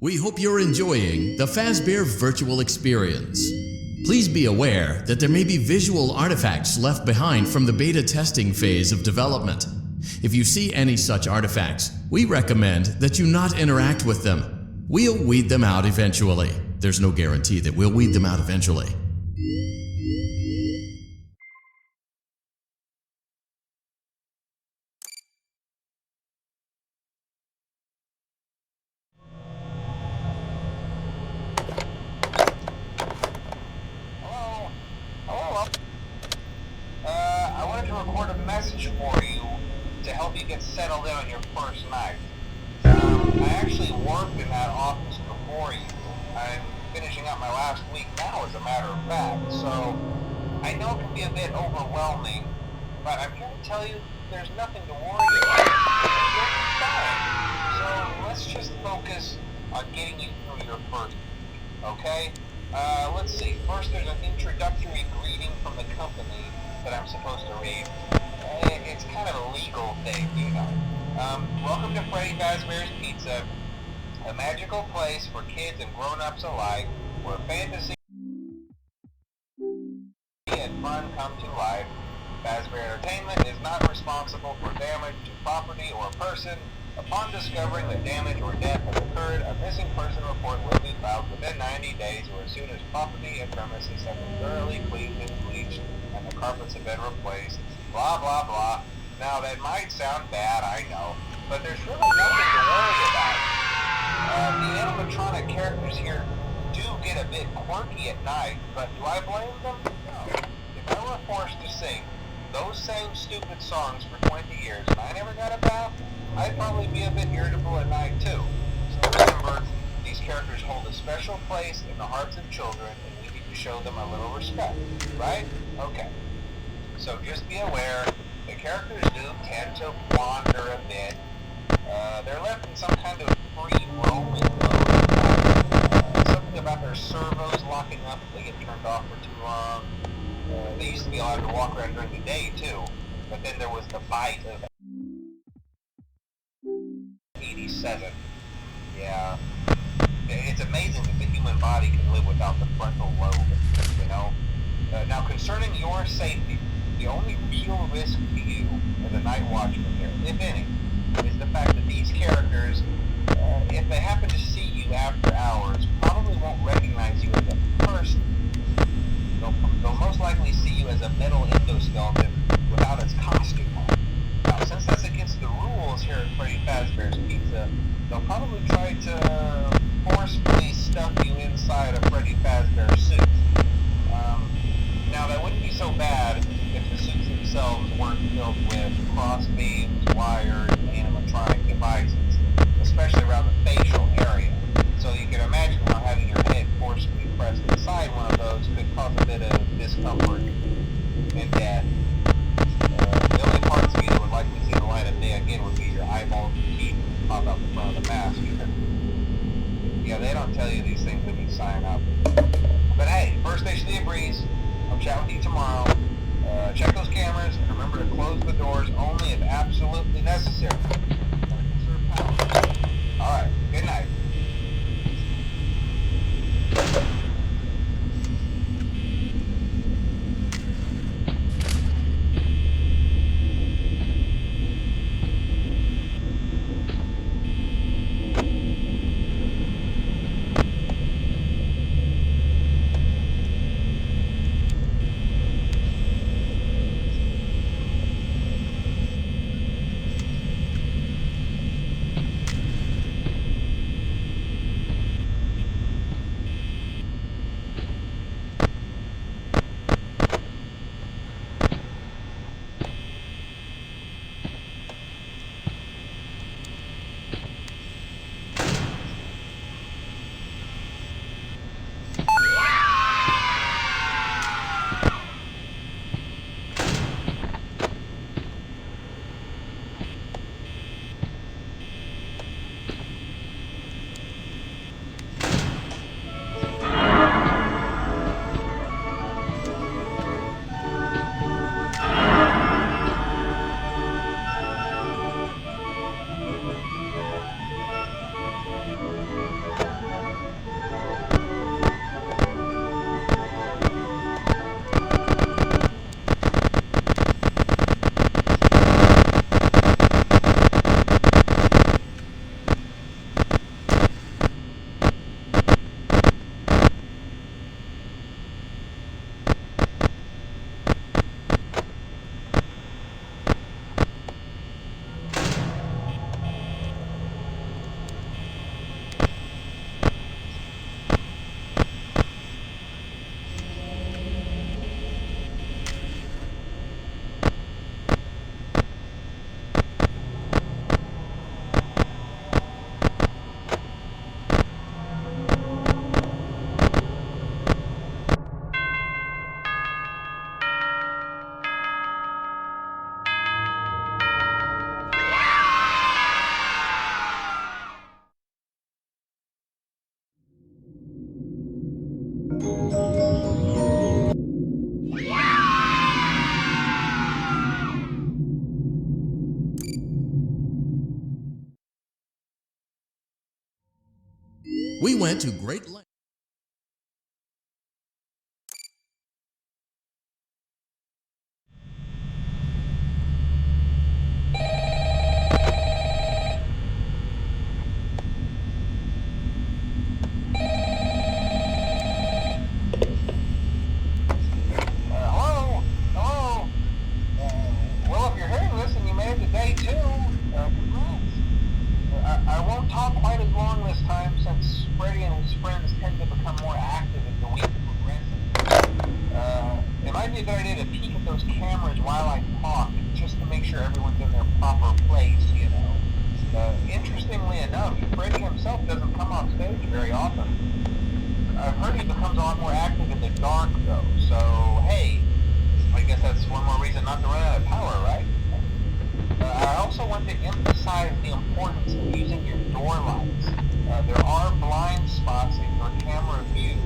We hope you're enjoying the Fazbear virtual experience. Please be aware that there may be visual artifacts left behind from the beta testing phase of development. If you see any such artifacts, we recommend that you not interact with them. We'll weed them out eventually. There's no guarantee that we'll weed them out eventually. I wanted to record a message for you to help you get settled in on your first night. I actually worked in that office before you. I'm finishing up my last week now, as a matter of fact, so I know it can be a bit overwhelming, but I'm here to tell you there's nothing to worry about. You're fine. So let's just focus on getting you through your first week, okay? Let's see. First, there's an introductory greeting from the company that I'm supposed to read. It's kind of a legal thing, you know. Welcome to Freddy Fazbear's Pizza, a magical place for kids and grown-ups alike, where fantasy and fun come to life. Fazbear Entertainment is not responsible for damage to property or person. Upon discovering that damage or death has occurred, a missing person report will be filed within 90 days or as soon as property and premises have been thoroughly cleaned and bleached and the carpets have been replaced. Blah, blah, blah. Now, that might sound bad, I know, but there's really nothing to worry about. The animatronic characters here do get a bit quirky at night, but do I blame them? No. If I were forced to sing those same stupid songs for 20 years and I never got a bath, I'd probably be a bit irritable at night too. So remember, these characters hold a special place in the hearts of children and we need to show them a little respect, right? Okay. So just be aware, the characters do tend to wander a bit. They're left in some kind of free roaming mode. Something about their servos locking up if they get turned off for too long. They used to be allowed to walk around during the day too, but then there was the bite of 87. Yeah. It's amazing that the human body can live without the frontal lobe, you know? Now, concerning your safety, the only real risk to you as a night watchman here, if any, is the fact that these characters, if they happen to see you after hours, probably won't recognize you as a person. They'll most likely see you as a metal endoskeleton without its costume on. Now, since that's against the rules here at Freddy Fazbear's Pizza, they'll probably try to forcefully stuff you inside a Freddy Fazbear suit. Now, that wouldn't be so bad if the suits themselves weren't filled with cross beams, wires, and animatronic devices, especially around the facial area. So you can imagine how having your head forcefully pressed inside one of those could cause a bit of discomfort and death. The only parts of you that would likely see the light of day again would be your eyeballs and teeth that pop out the front of the mask. Yeah, they don't tell you these things when you sign up. But hey, first station of the breeze. I'll chat with you tomorrow. Check those cameras and remember to close the doors only if absolutely necessary. Alright, good night. went to great lengths. Hello? Hello? Well, if you're hearing this and you made it to day 2, congrats. I won't talk quite as long this time since Freddy and his friends tend to become more active as the week progresses. It might be a good idea to peek at those cameras while I talk, just to make sure everyone's in their proper place, you know. Interestingly enough, Freddy himself doesn't come off stage very often. I've heard he becomes a lot more active in the dark, though, so hey, I guess that's one more reason not to run out of power, right? I also want to emphasize the importance of using your door lights. There are blind spots in your camera view,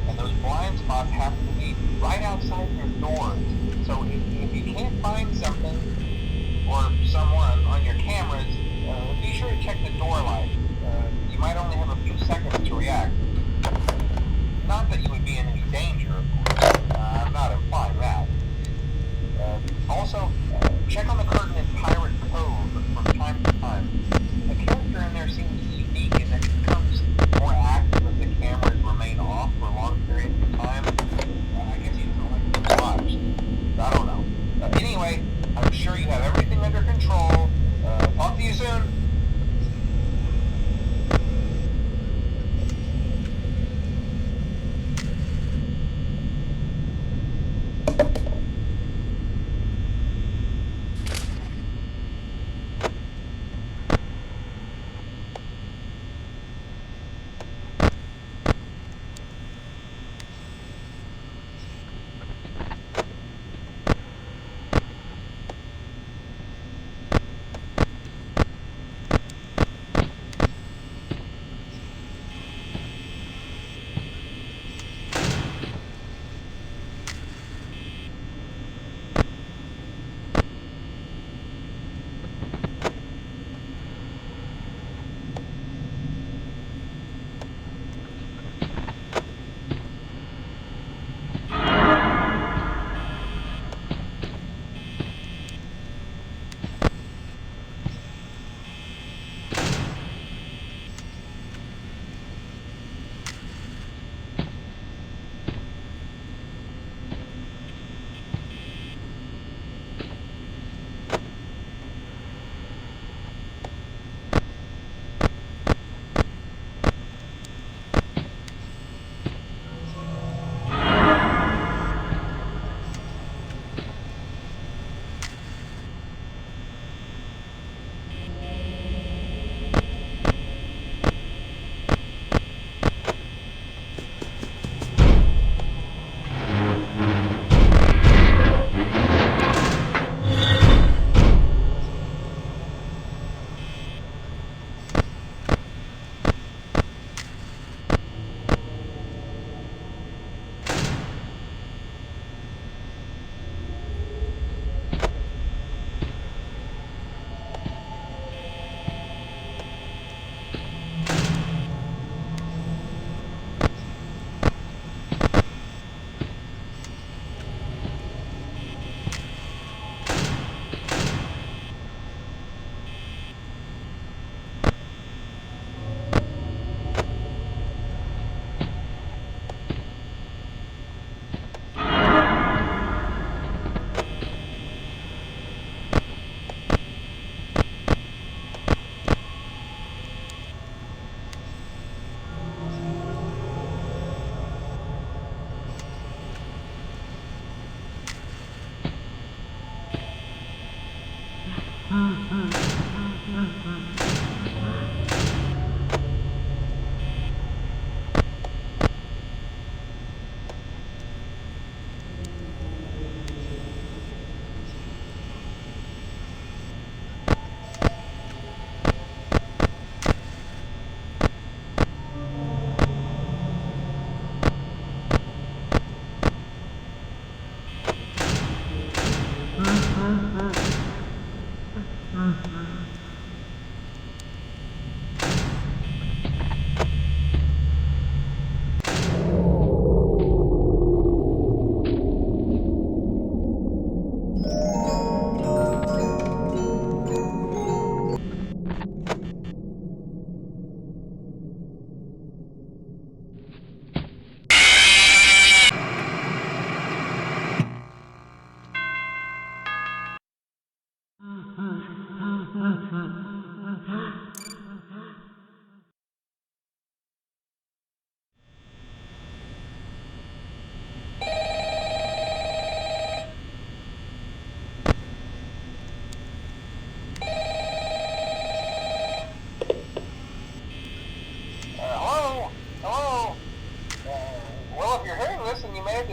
and those blind spots have to be right outside your doors. So if you can't find something or someone on your cameras, be sure to check the door light. You might only have a few seconds to react. Not that you would be in any danger, of course. I'm not implying that. Also, check on the curtain in Pirate Cove from time to time. The character in there seems unique in that he becomes more active if the cameras remain off for long periods of time. I guess he doesn't like to be watched. I don't know. Anyway, I'm sure you have everything under control. Talk to you soon.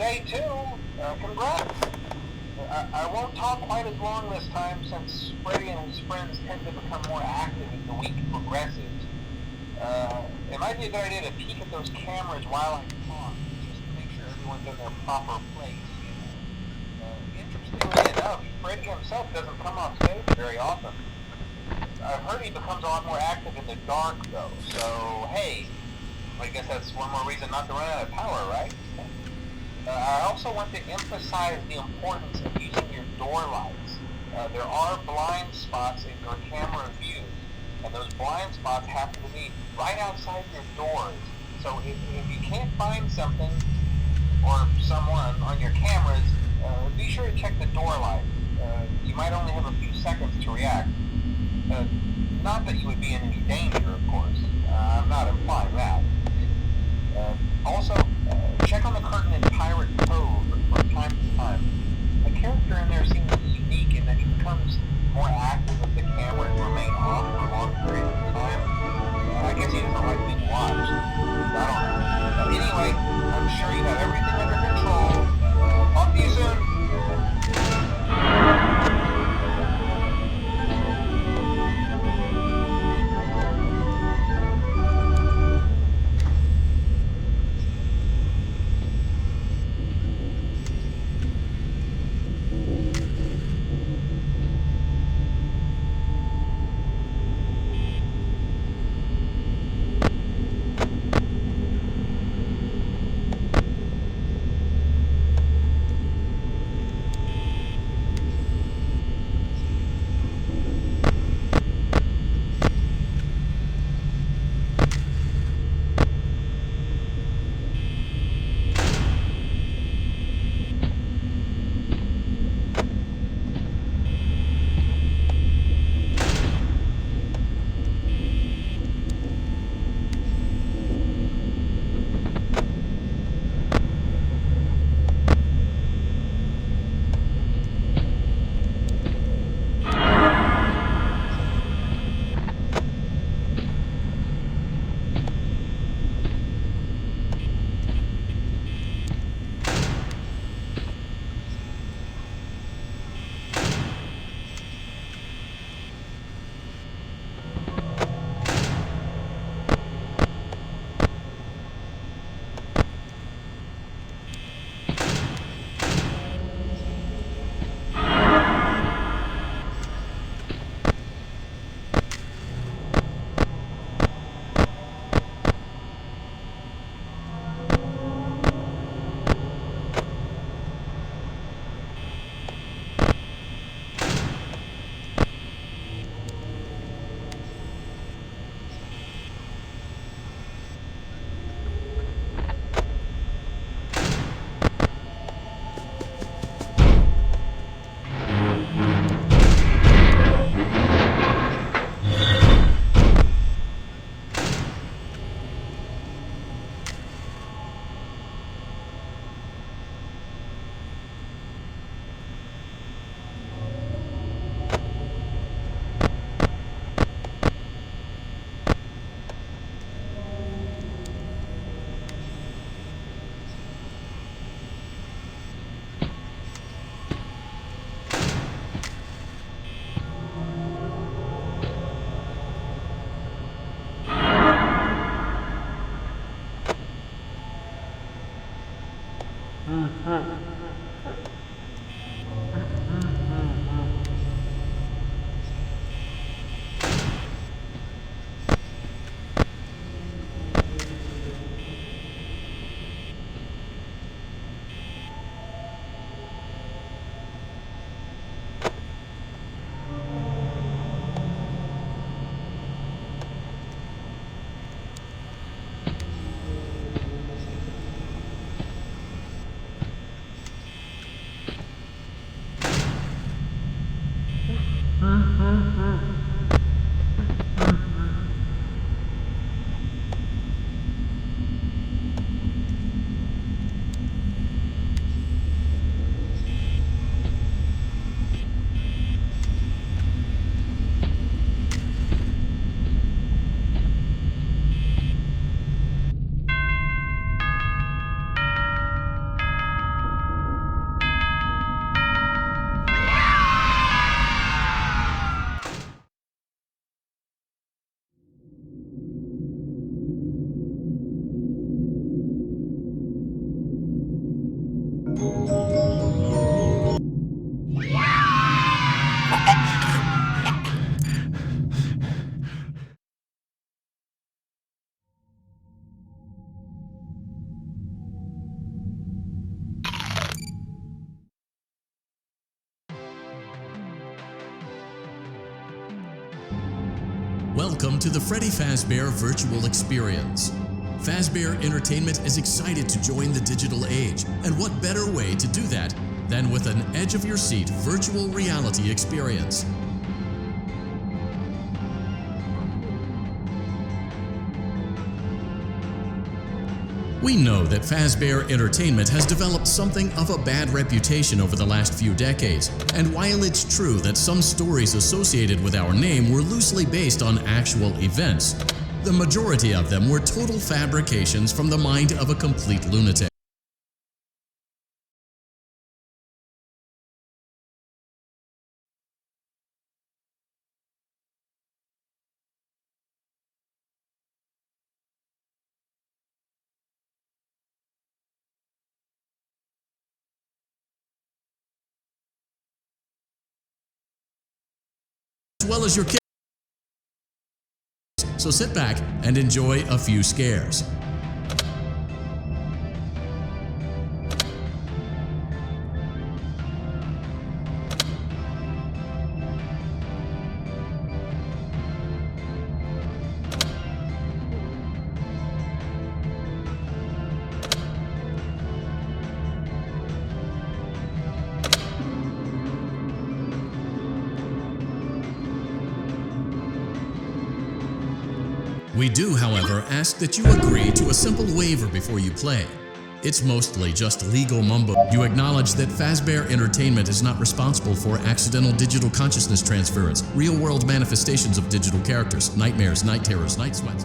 day 2. Congrats. I won't talk quite as long this time since Freddy and his friends tend to become more active as the week progresses. It might be a good idea to peek at those cameras while I talk, just to make sure everyone's in their proper place. Interestingly enough, Freddy himself doesn't come off stage very often. I've heard he becomes a lot more active in the dark, though, so hey, I guess that's one more reason not to run out of power, right? I also want to emphasize the importance of using your door lights. There are blind spots in your camera views, and those blind spots happen to be right outside your doors. So if you can't find something or someone on your cameras, be sure to check the door light. You might only have a few seconds to react. Not that you would be in any danger, of course. I'm not implying that. Also, check on the curtain in Pirate Cove from time to time. The character in there seems unique in that he becomes more active if the camera and remain off for long periods of time. I guess he doesn't like being watched. I don't know. Anyway, I'm sure you have everything under control. Talk to you soon. Welcome to the Freddy Fazbear Virtual Experience. Fazbear Entertainment is excited to join the digital age, and what better way to do that than with an edge-of-your-seat virtual reality experience. We know that Fazbear Entertainment has developed something of a bad reputation over the last few decades, and while it's true that some stories associated with our name were loosely based on actual events, the majority of them were total fabrications from the mind of a complete lunatic. As well as your kids. So sit back and enjoy a few scares. We do, however, ask that you agree to a simple waiver before you play. It's mostly just legal mumbo. You acknowledge that Fazbear Entertainment is not responsible for accidental digital consciousness transference, real-world manifestations of digital characters, nightmares, night terrors, night sweats.